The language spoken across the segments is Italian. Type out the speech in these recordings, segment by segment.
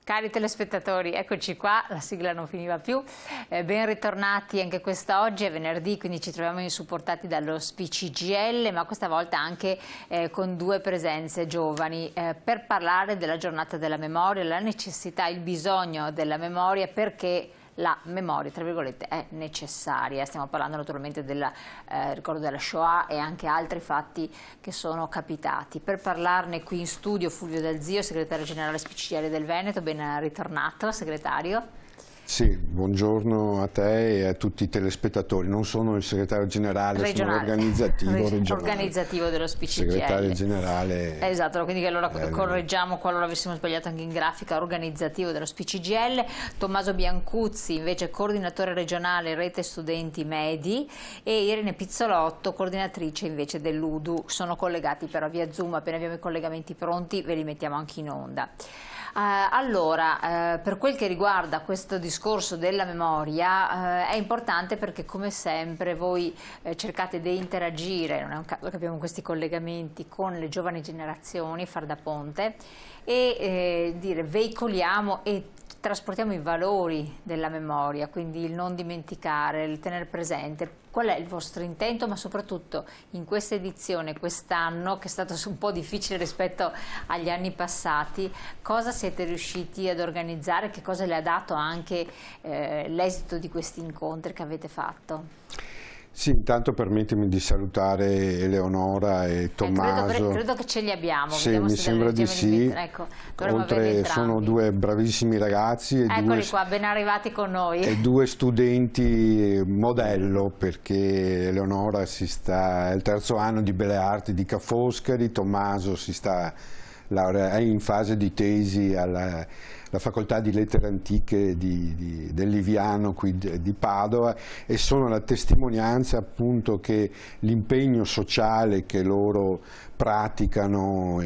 Cari telespettatori, eccoci qua, la sigla non finiva più, ben ritornati anche quest'oggi, è venerdì, quindi ci troviamo insupportati dallo CGIL, ma questa volta anche con due presenze giovani, per parlare della giornata della memoria, la necessità, il bisogno della memoria, perché la memoria, tra virgolette, è necessaria. Stiamo parlando naturalmente del ricordo della Shoah e anche altri fatti che sono capitati. Per parlarne qui in studio Fulvio Dal Zio, segretario generale CGIL del Veneto, ben ritornato segretario. Sì, buongiorno a te e a tutti i telespettatori. Non sono il segretario generale, regionale. Sono organizzativo regionale. Organizzativo dello CGIL. Segretario generale. Esatto, quindi allora correggiamo qualora avessimo sbagliato anche in grafica, organizzativo dello CGIL. Tommaso Biancuzzi, invece coordinatore regionale Rete Studenti Medi, e Irene Pizzolotto, coordinatrice invece dell'UDU. Sono collegati però via Zoom, appena abbiamo i collegamenti pronti ve li mettiamo anche in onda. Per quel che riguarda questo discorso della memoria, è importante perché come sempre voi cercate di interagire, non è un caso che abbiamo questi collegamenti con le giovani generazioni, far da ponte, e veicoliamo e trasportiamo i valori della memoria, quindi il non dimenticare, il tenere presente. Qual è il vostro intento, ma soprattutto in questa edizione, quest'anno, che è stato un po' difficile rispetto agli anni passati, cosa siete riusciti ad organizzare, che cosa le ha dato anche l'esito di questi incontri che avete fatto? Sì, intanto permettimi di salutare Eleonora e Tommaso. Credo che ce li abbiamo. Sì, mi sembra di sì. Ecco, oltre sono due bravissimi ragazzi. Eccoli qua, ben arrivati con noi. E due studenti modello, perché Eleonora è il terzo anno di Belle Arti di Ca' Foscari, Tommaso è in fase di tesi alla Facoltà di Lettere Antiche del Liviano qui di Padova, e sono la testimonianza appunto che l'impegno sociale che loro praticano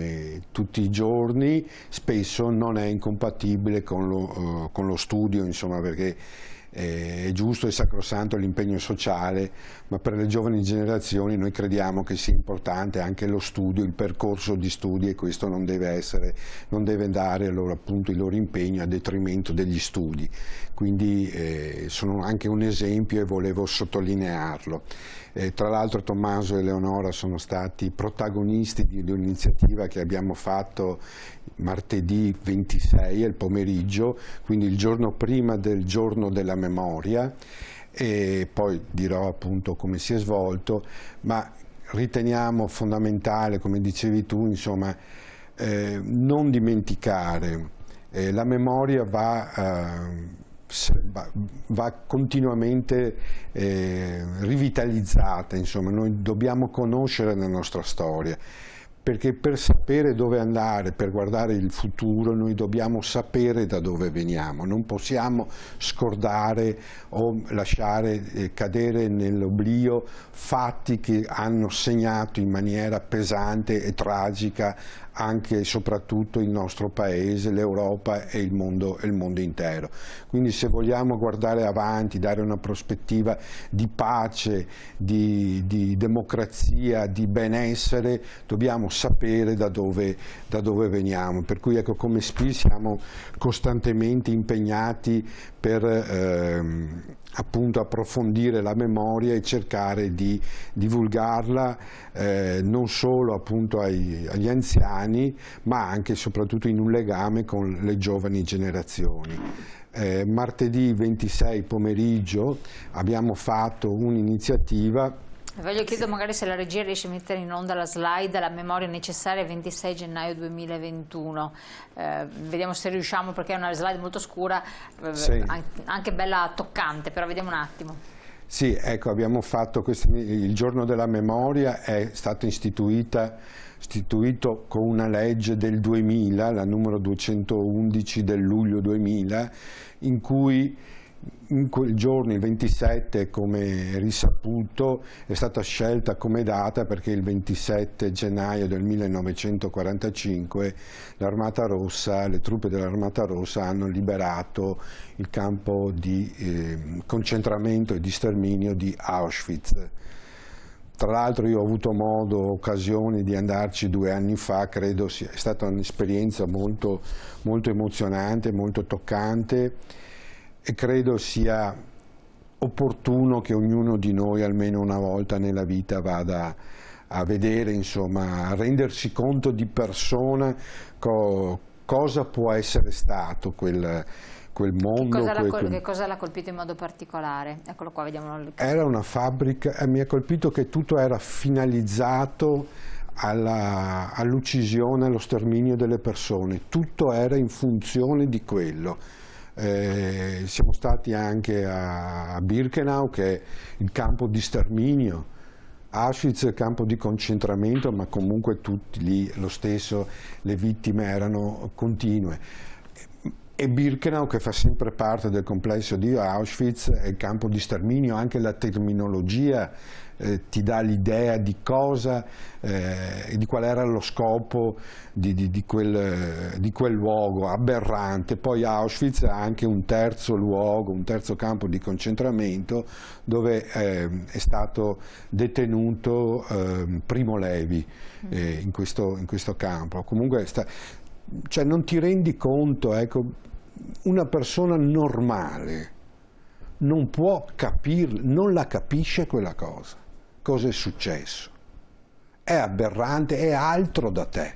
tutti i giorni spesso non è incompatibile con lo studio, insomma, perché è giusto e sacrosanto l'impegno sociale, ma per le giovani generazioni noi crediamo che sia importante anche lo studio, il percorso di studi, e questo non deve dare appunto il loro impegno a detrimento degli studi. Quindi sono anche un esempio e volevo sottolinearlo. Tra l'altro Tommaso e Eleonora sono stati protagonisti di un'iniziativa che abbiamo fatto martedì 26 al pomeriggio, quindi il giorno prima del giorno della memoria, e poi dirò appunto come si è svolto, ma riteniamo fondamentale, come dicevi tu, insomma, non dimenticare. La memoria va continuamente rivitalizzata, insomma, noi dobbiamo conoscere la nostra storia, perché per sapere dove andare, per guardare il futuro, noi dobbiamo sapere da dove veniamo, non possiamo scordare o lasciare cadere nell'oblio fatti che hanno segnato in maniera pesante e tragica anche e soprattutto il nostro paese, l'Europa e il mondo intero. Quindi se vogliamo guardare avanti, dare una prospettiva di pace, di democrazia, di benessere, dobbiamo sapere da dove veniamo. Per cui ecco, come SPI siamo costantemente impegnati per appunto approfondire la memoria e cercare di divulgarla non solo appunto agli anziani, ma anche e soprattutto in un legame con le giovani generazioni. Martedì 26 pomeriggio abbiamo fatto un'iniziativa. Voglio chiedere magari se la regia riesce a mettere in onda la slide, la memoria necessaria 26 gennaio 2021. Vediamo se riusciamo, perché è una slide molto scura, sì, anche bella toccante, però vediamo un attimo. Sì, ecco, abbiamo fatto il giorno della memoria, è stato istituito con una legge del 2000, la numero 211 del luglio 2000, in cui in quel giorno, il 27, come risaputo, è stata scelta come data perché il 27 gennaio del 1945 l'Armata Rossa, le truppe dell'Armata Rossa hanno liberato il campo di concentramento e di sterminio di Auschwitz. Tra l'altro io ho avuto occasione di andarci 2 anni fa, credo sia stata un'esperienza molto, molto emozionante, molto toccante, e credo sia opportuno che ognuno di noi almeno una volta nella vita vada a vedere, insomma, a rendersi conto di persona cosa può essere stato quel mondo. Che cosa l'ha colpito in modo particolare? Eccolo qua, vediamo. Era una fabbrica, mi ha colpito che tutto era finalizzato all'uccisione, allo sterminio delle persone, tutto era in funzione di quello. Siamo stati anche a Birkenau, che è il campo di sterminio. Auschwitz è il campo di concentramento, ma comunque tutti lì lo stesso, le vittime erano continue. E Birkenau, che fa sempre parte del complesso di Auschwitz, è il campo di sterminio. Anche la terminologia ti dà l'idea di cosa, di qual era lo scopo di quel luogo aberrante. Poi Auschwitz ha anche un terzo luogo, un terzo campo di concentramento, dove è stato detenuto Primo Levi in questo campo. Comunque cioè non ti rendi conto, ecco, una persona normale non può capire, non la capisce quella cosa è successo, è aberrante, è altro da te,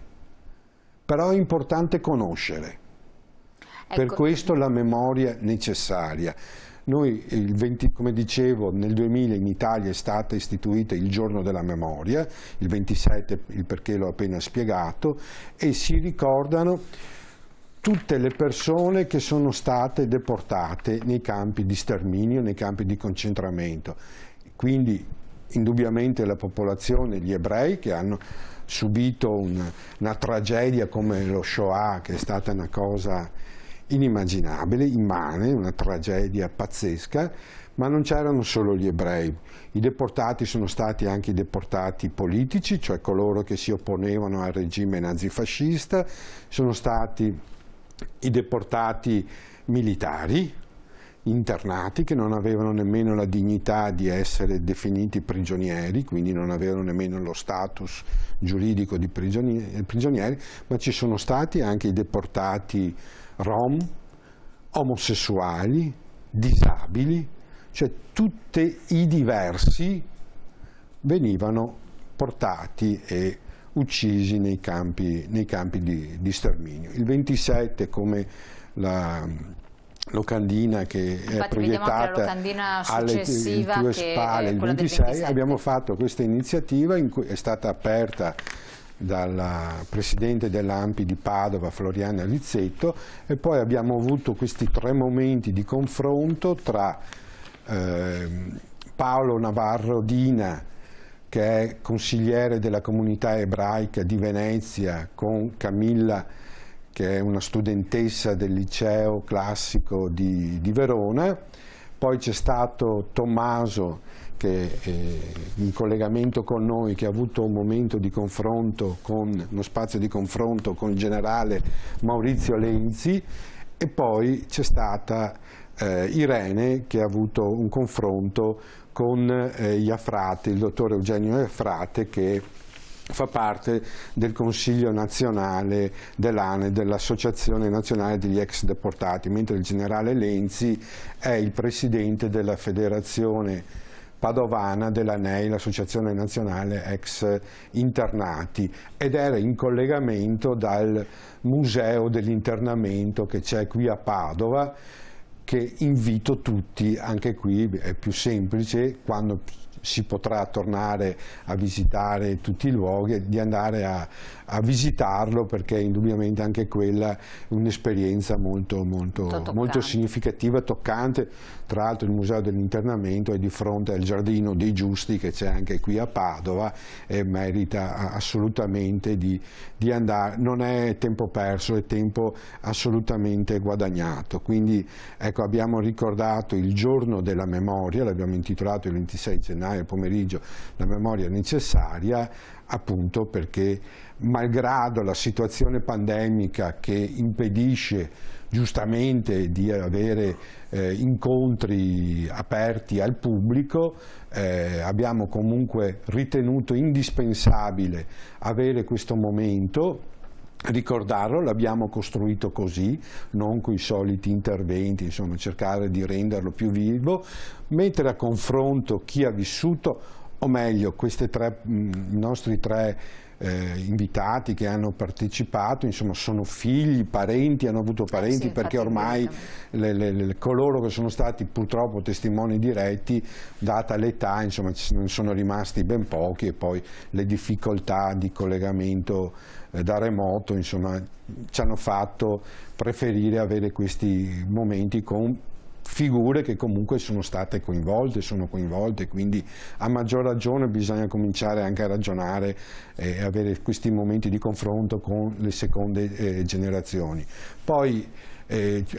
però è importante conoscere, ecco. Per questo la memoria necessaria. Noi, come dicevo, nel 2000 in Italia è stata istituita il giorno della memoria, il 27, il perché l'ho appena spiegato, e si ricordano tutte le persone che sono state deportate nei campi di sterminio, nei campi di concentramento. Quindi indubbiamente la popolazione, gli ebrei, che hanno subito una tragedia come lo Shoah, che è stata una cosa inimmaginabile, immane, una tragedia pazzesca, ma non c'erano solo gli ebrei. I deportati sono stati anche i deportati politici, cioè coloro che si opponevano al regime nazifascista, sono stati i deportati militari, internati, che non avevano nemmeno la dignità di essere definiti prigionieri, quindi non avevano nemmeno lo status giuridico di prigionieri, ma ci sono stati anche i deportati rom, omosessuali, disabili, cioè tutti i diversi venivano portati e uccisi nei campi di sterminio. Il 27, come la locandina che è proiettata alle tue spalle, il 26 abbiamo fatto questa iniziativa, è stata aperta dal presidente dell'ANPI di Padova, Floriana Rizzetto, e poi abbiamo avuto questi 3 momenti di confronto tra Paolo Navarro Dina, che è consigliere della comunità ebraica di Venezia, con Camilla, che è una studentessa del liceo classico di Verona. Poi c'è stato Tommaso, che in collegamento con noi, che ha avuto un momento di confronto, uno spazio di confronto con il generale Maurizio Lenzi, e poi c'è stata Irene, che ha avuto un confronto con Iafrate, il dottor Eugenio Iafrate, che fa parte del Consiglio nazionale dell'ANE, dell'Associazione Nazionale degli Ex Deportati, mentre il generale Lenzi è il presidente della Federazione Padovana dell'ANEI, l'Associazione Nazionale Ex Internati, ed era in collegamento dal Museo dell'Internamento che c'è qui a Padova, che invito tutti, anche qui è più semplice, quando si potrà tornare a visitare tutti i luoghi, di andare a visitarlo, perché indubbiamente anche quella è un'esperienza molto significativa, toccante. Tra l'altro il Museo dell'Internamento è di fronte al Giardino dei Giusti, che c'è anche qui a Padova, e merita assolutamente di andare. Non è tempo perso, è tempo assolutamente guadagnato. Quindi ecco, abbiamo ricordato il giorno della memoria, l'abbiamo intitolato il 26 gennaio mattinale, il pomeriggio, la memoria necessaria, appunto perché malgrado la situazione pandemica che impedisce giustamente di avere incontri aperti al pubblico, abbiamo comunque ritenuto indispensabile avere questo momento, ricordarlo, l'abbiamo costruito così, non con i soliti interventi, insomma cercare di renderlo più vivo, mettere a confronto chi ha vissuto, o meglio i nostri tre invitati che hanno partecipato, insomma sono figli, parenti, hanno avuto parenti, sì, perché ormai coloro che sono stati purtroppo testimoni diretti, data l'età, insomma ne sono rimasti ben pochi, e poi le difficoltà di collegamento da remoto, insomma, ci hanno fatto preferire avere questi momenti con figure che comunque sono state coinvolte, sono coinvolte, quindi a maggior ragione bisogna cominciare anche a ragionare e avere questi momenti di confronto con le seconde generazioni. Poi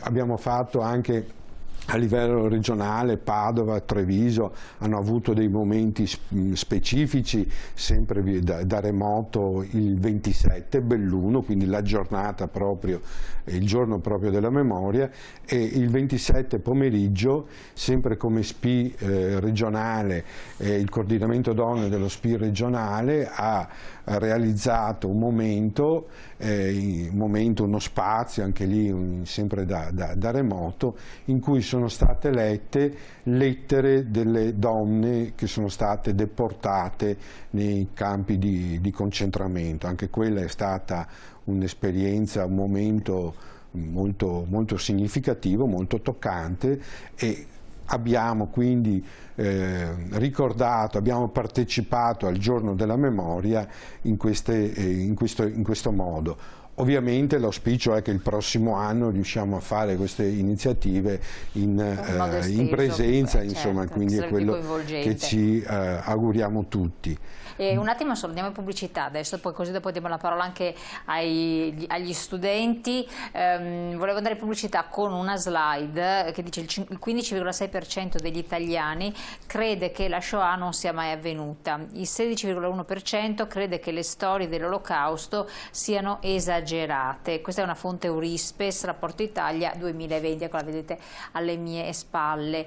abbiamo fatto anche a livello regionale, Padova, Treviso hanno avuto dei momenti specifici, sempre da remoto, il 27, Belluno, quindi la giornata proprio, il giorno proprio della memoria, e il 27 pomeriggio, sempre come SPI regionale, il coordinamento donne dello SPI regionale ha realizzato un momento, uno spazio, anche lì sempre da remoto, in cui sono state lette lettere delle donne che sono state deportate nei campi di concentramento. Anche quella è stata un'esperienza, un momento molto, molto significativo, molto toccante, e abbiamo quindi ricordato, abbiamo partecipato al giorno della memoria in questo modo. Ovviamente l'auspicio è che il prossimo anno riusciamo a fare queste iniziative in presenza, insomma, certo, quindi è quello che ci auguriamo tutti. Un attimo solo, andiamo in pubblicità adesso, poi così dopo diamo la parola anche agli studenti. Volevo andare in pubblicità con una slide che dice il 15,6% degli italiani crede che la Shoah non sia mai avvenuta, il 16,1% crede che le storie dell'Olocausto siano esagerate. Questa è una fonte Eurispes, Rapporto Italia 2020, ecco la vedete alle mie spalle.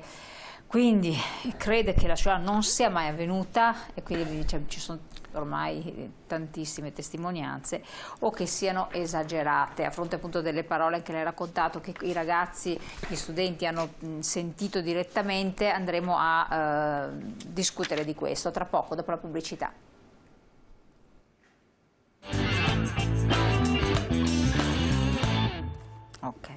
Quindi crede che la Shoah non sia mai avvenuta, e quindi ci sono ormai tantissime testimonianze, o che siano esagerate. A fronte appunto delle parole che lei ha raccontato, che i ragazzi, gli studenti hanno sentito direttamente, andremo a discutere di questo tra poco, dopo la pubblicità. Ok.